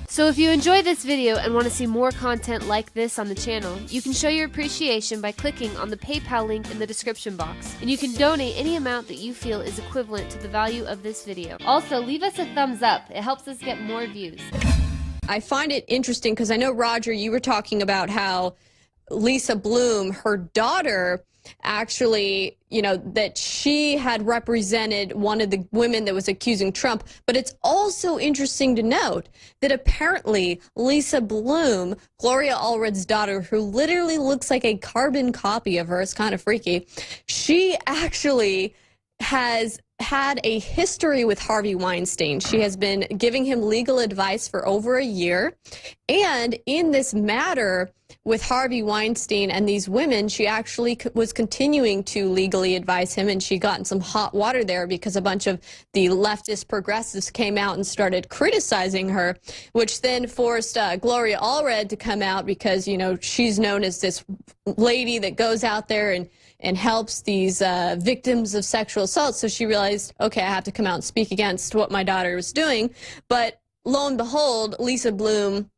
So if you enjoyed this video and want to see more content like this on the channel, you can show your appreciation by clicking on the PayPal link in the description box, and you can donate any amount that you feel is equivalent to the value of this video. Also, leave us a thumbs up. It helps us get more views. I find it interesting because I know, Roger, you were talking about how Lisa Bloom, her daughter, actually, that she had represented one of the women that was accusing Trump. But it's also interesting to note that apparently Lisa Bloom, Gloria Allred's daughter, who literally looks like a carbon copy of her, it's kind of freaky, she actually has had a history with Harvey Weinstein. She has been giving him legal advice for over a year. And in this matter with Harvey Weinstein and these women, she actually was continuing to legally advise him, and she got in some hot water there because a bunch of the leftist progressives came out and started criticizing her, which then forced Gloria Allred to come out because, she's known as this lady that goes out there and helps these victims of sexual assault. So she realized, okay, I have to come out and speak against what my daughter was doing. But lo and behold, Lisa Bloom,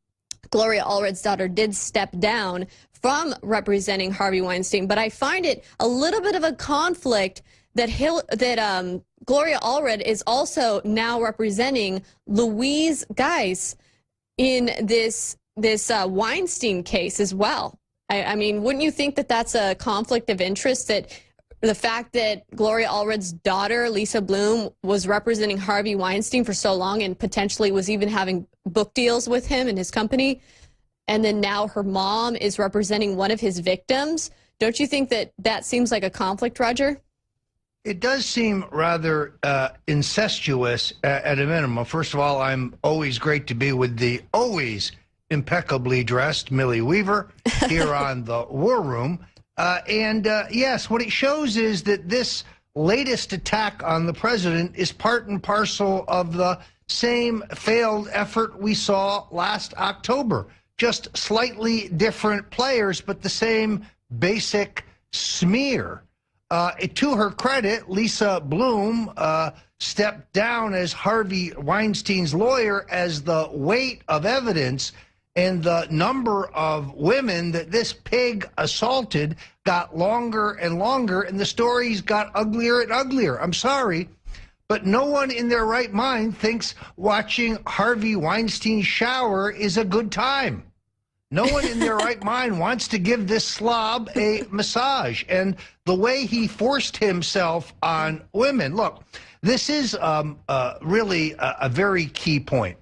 Gloria Allred's daughter, did step down from representing Harvey Weinstein. But I find it a little bit of a conflict that Gloria Allred is also now representing Louise Geis in this Weinstein case as well. I mean, wouldn't you think that that's a conflict of interest, that the fact that Gloria Allred's daughter, Lisa Bloom, was representing Harvey Weinstein for so long and potentially was even having book deals with him and his company, and then now her mom is representing one of his victims? Don't you think that that seems like a conflict, Roger? It does seem rather incestuous at a minimum. First of all, I'm always great to be with the always impeccably dressed Millie Weaver here on the War Room. Yes, what it shows is that this latest attack on the president is part and parcel of the same failed effort we saw last October. Just slightly different players, but the same basic smear. To her credit, Lisa Bloom stepped down as Harvey Weinstein's lawyer as the weight of evidence and the number of women that this pig assaulted got longer and longer, and the stories got uglier and uglier. I'm sorry, but no one in their right mind thinks watching Harvey Weinstein shower is a good time. No one in their right mind wants to give this slob a massage. And the way he forced himself on women, look, this is really a very key point.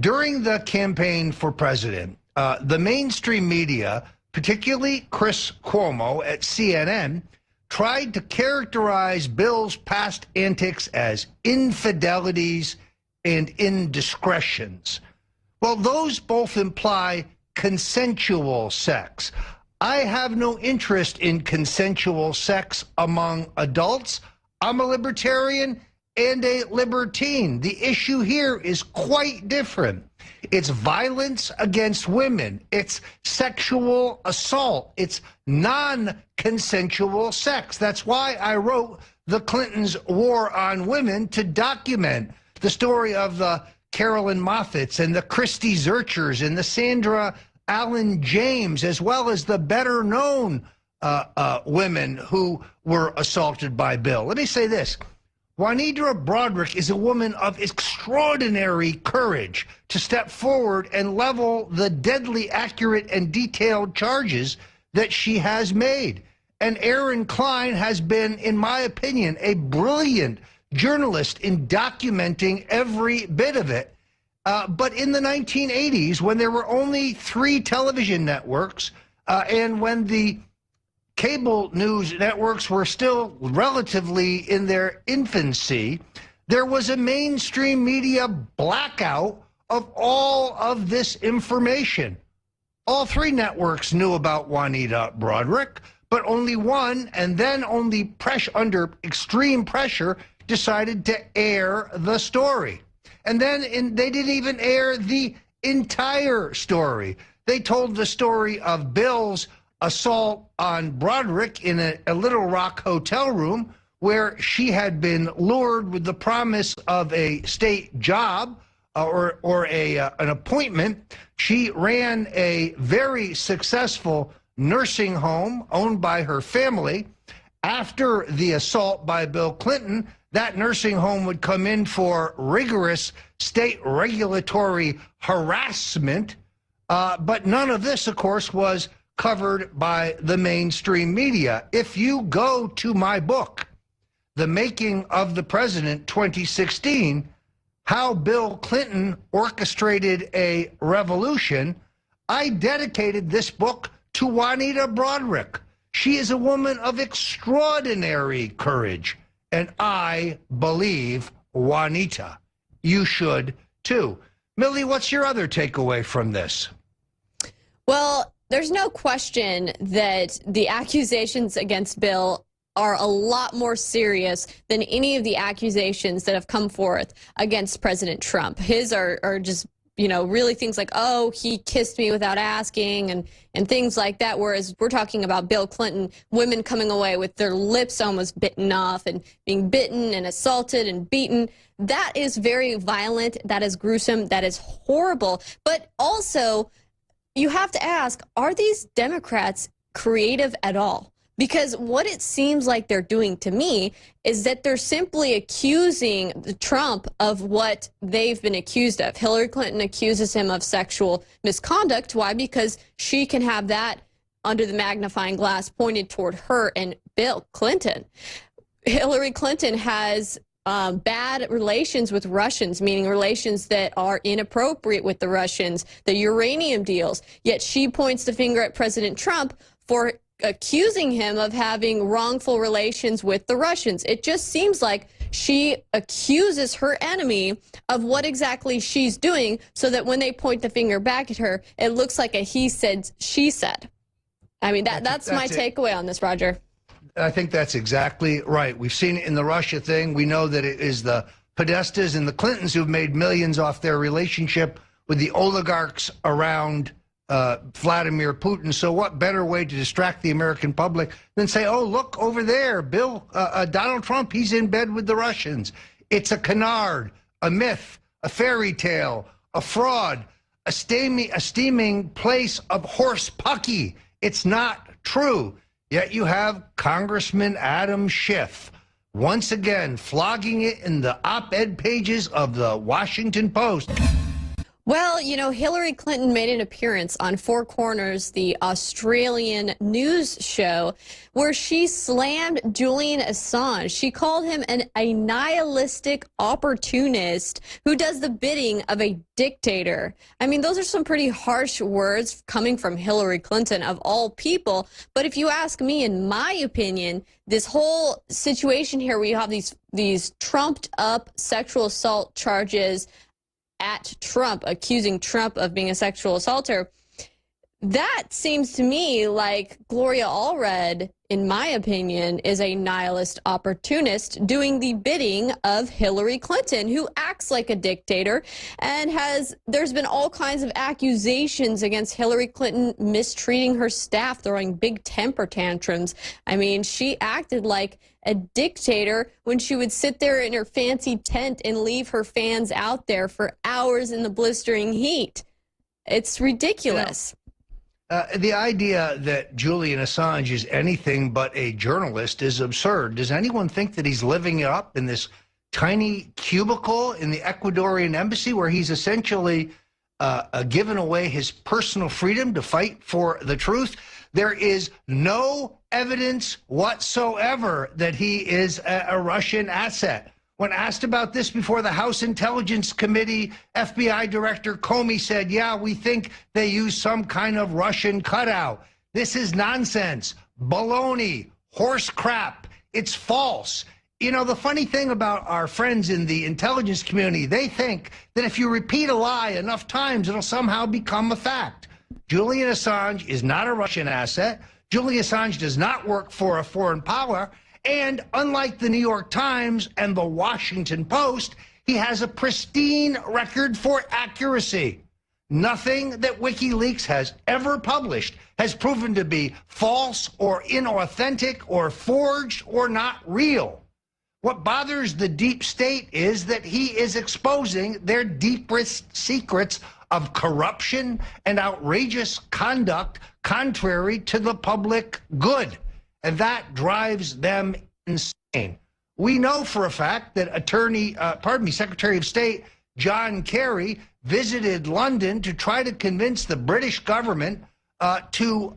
During the campaign for president, the mainstream media, particularly Chris Cuomo at CNN, tried to characterize Bill's past antics as infidelities and indiscretions. Well, those both imply consensual sex. I have no interest in consensual sex among adults. I'm a libertarian and a libertine. The issue here is quite different. It's violence against women. It's sexual assault. It's non-consensual sex. That's why I wrote The Clintons' War on Women, to document the story of the Carolyn Moffats and the Christy Zurchers and the Sandra Allen James, as well as the better-known women who were assaulted by Bill. Let me say this. Juanita Broderick is a woman of extraordinary courage to step forward and level the deadly accurate and detailed charges that she has made. And Aaron Klein has been, in my opinion, a brilliant journalist in documenting every bit of it. But in the 1980s, when there were only 3 television networks, and when the cable news networks were still relatively in their infancy, there was a mainstream media blackout of all of this information. All 3 networks knew about Juanita Broderick, but only one, and then only under extreme pressure, decided to air the story. And then they didn't even air the entire story. They told the story of Bill's assault on Broderick in a Little Rock hotel room, where she had been lured with the promise of a state job an appointment. She ran a very successful nursing home owned by her family. After the assault by Bill Clinton, that nursing home would come in for rigorous state regulatory harassment. But none of this, of course, was covered by the mainstream media. If you go to my book, The Making of the President 2016, How Bill Clinton Orchestrated a Revolution, I dedicated this book to Juanita Broaddrick. She is a woman of extraordinary courage, and I believe Juanita. You should, too. Millie, what's your other takeaway from this? Well, there's no question that the accusations against Bill are a lot more serious than any of the accusations that have come forth against President Trump. His are just, really things like, oh, he kissed me without asking and things like that. Whereas we're talking about Bill Clinton, women coming away with their lips almost bitten off and being bitten and assaulted and beaten. That is very violent. That is gruesome. That is horrible. But also, you have to ask, are these Democrats creative at all? Because what it seems like they're doing to me is that they're simply accusing Trump of what they've been accused of. Hillary Clinton accuses him of sexual misconduct. Why? Because she can have that under the magnifying glass pointed toward her and Bill Clinton. Hillary Clinton has bad relations with Russians, meaning relations that are inappropriate with the Russians, the uranium deals. Yet she points the finger at President Trump for accusing him of having wrongful relations with the Russians. It just seems like she accuses her enemy of what exactly she's doing so that when they point the finger back at her, it looks like a he said, she said. I mean, that's my takeaway on this, Roger. I think that's exactly right. We've seen it in the Russia thing. We know that it is the Podestas and the Clintons who've made millions off their relationship with the oligarchs around Vladimir Putin. So what better way to distract the American public than say, oh, look over there, Donald Trump, he's in bed with the Russians. It's a canard, a myth, a fairy tale, a fraud, a steaming place of horse pucky. It's not true. Yet you have Congressman Adam Schiff once again flogging it in the op-ed pages of the Washington Post. Well, Hillary Clinton made an appearance on Four Corners, the Australian news show, where she slammed Julian Assange. She called him a nihilistic opportunist who does the bidding of a dictator. I mean, those are some pretty harsh words coming from Hillary Clinton, of all people. But if you ask me, in my opinion, this whole situation here where you have these trumped up sexual assault charges at Trump, accusing Trump of being a sexual assaulter, that seems to me like Gloria Allred, in my opinion, is a nihilist opportunist doing the bidding of Hillary Clinton, who acts like a dictator and there's been all kinds of accusations against Hillary Clinton mistreating her staff, throwing big temper tantrums. I mean, she acted like a dictator when she would sit there in her fancy tent and leave her fans out there for hours in the blistering heat. It's ridiculous. The idea that Julian Assange is anything but a journalist is absurd. Does anyone think that he's living it up in this tiny cubicle in the Ecuadorian embassy where he's essentially given away his personal freedom to fight for the truth? There is no evidence whatsoever that he is a Russian asset. When asked about this before the House Intelligence Committee, FBI Director Comey said, yeah, we think they use some kind of Russian cutout. This is nonsense, baloney, horse crap. It's false. The funny thing about our friends in the intelligence community, they think that if you repeat a lie enough times, it'll somehow become a fact. Julian Assange is not a Russian asset. Julian Assange does not work for a foreign power. And unlike the New York Times and the Washington Post, he has a pristine record for accuracy. Nothing that WikiLeaks has ever published has proven to be false or inauthentic or forged or not real. What bothers the deep state is that he is exposing their deepest secrets of corruption and outrageous conduct contrary to the public good. And that drives them insane. We know for a fact that Secretary of State John Kerry visited London to try to convince the British government to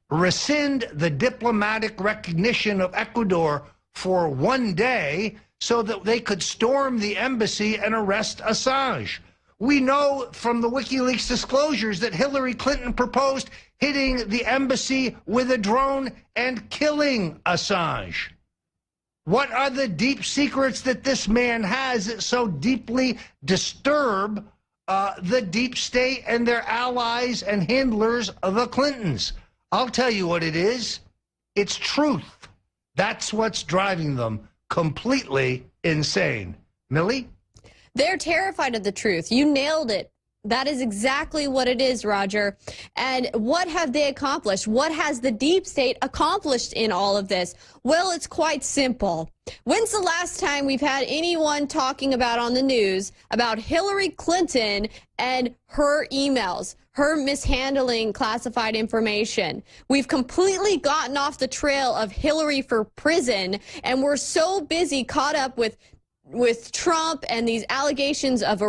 rescind the diplomatic recognition of Ecuador for one day so that they could storm the embassy and arrest Assange. We know from the WikiLeaks disclosures that Hillary Clinton proposed hitting the embassy with a drone and killing Assange. What are the deep secrets that this man has that so deeply disturb the deep state and their allies and handlers of the Clintons? I'll tell you what it is. It's truth. That's what's driving them completely insane. Millie? They're terrified of the truth. You nailed it. That is exactly what it is, Roger. And what have they accomplished? What has the deep state accomplished in all of this? Well, it's quite simple. When's the last time we've had anyone talking about on the news about Hillary Clinton and her emails, her mishandling classified information? We've completely gotten off the trail of Hillary for prison, and we're so busy caught up with Trump and these allegations of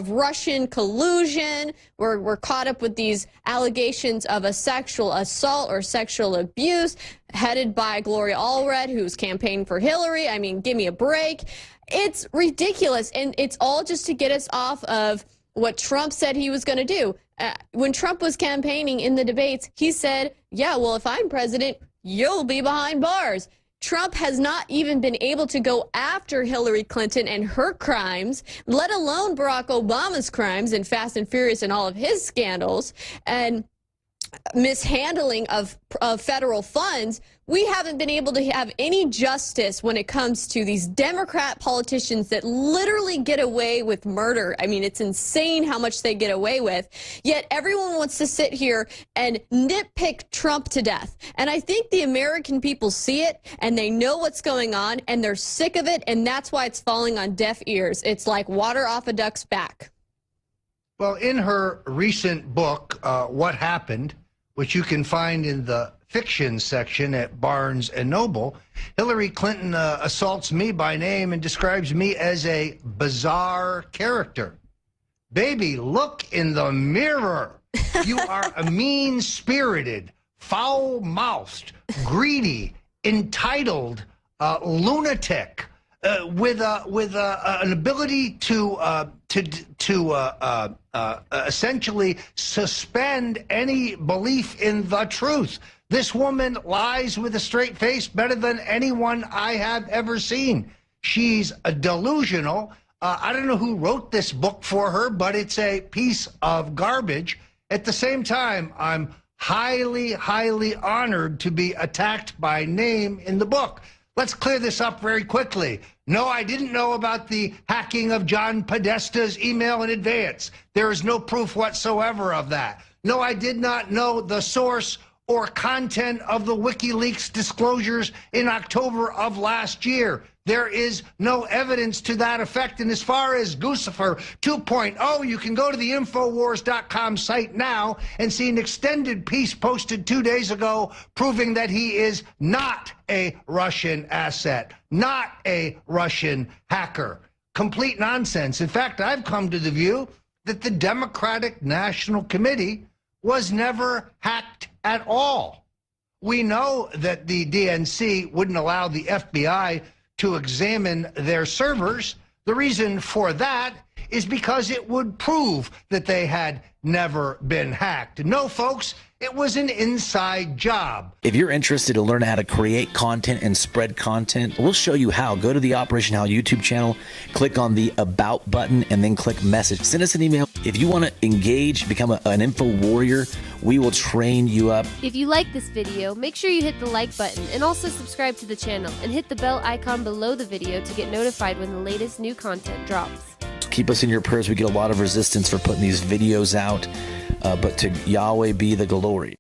Russian collusion. We're caught up with these allegations of a sexual assault or sexual abuse headed by Gloria Allred, who's campaigning for Hillary. I mean, give me a break. It's ridiculous, and it's all just to get us off of what Trump said he was going to do. When Trump was campaigning in the debates, he said, yeah, well, if I'm president, you'll be behind bars. Trump has not even been able to go after Hillary Clinton and her crimes, let alone Barack Obama's crimes and Fast and Furious and all of his scandals and mishandling of federal funds. We haven't been able to have any justice when it comes to these Democrat politicians that literally get away with murder. I mean, it's insane how much they get away with. Yet everyone wants to sit here and nitpick Trump to death. And I think the American people see it, and they know what's going on, and they're sick of it, and that's why it's falling on deaf ears. It's like water off a duck's back. Well, in her recent book, What Happened, which you can find in the fiction section at Barnes & Noble, Hillary Clinton assaults me by name and describes me as a bizarre character. Baby, look in the mirror. You are a mean-spirited, foul-mouthed, greedy, entitled lunatic with an ability to essentially suspend any belief in the truth. This woman lies with a straight face better than anyone I have ever seen. She's delusional. I don't know who wrote this book for her, but it's a piece of garbage. At the same time, I'm highly, highly honored to be attacked by name in the book. Let's clear this up very quickly. No, I didn't know about the hacking of John Podesta's email in advance. There is no proof whatsoever of that. No, I did not know the source or content of the WikiLeaks disclosures in October of last year. There is no evidence to that effect. And as far as Guccifer 2.0, you can go to the Infowars.com site now and see an extended piece posted 2 days ago proving that he is not a Russian asset, not a Russian hacker. Complete nonsense. In fact, I've come to the view that the Democratic National Committee was never hacked at all. We know that the DNC wouldn't allow the FBI to examine their servers. The reason for that is because it would prove that they had never been hacked. No, folks, it was an inside job. If you're interested to learn how to create content and spread content, we'll show you how. Go to the Operation How YouTube channel, click on the About button, and then click Message. Send us an email. If you want to engage, become an info warrior, we will train you up. If you like this video, make sure you hit the like button and also subscribe to the channel and hit the bell icon below the video to get notified when the latest new content drops. Keep us in your prayers. We get a lot of resistance for putting these videos out, but to Yahweh be the glory.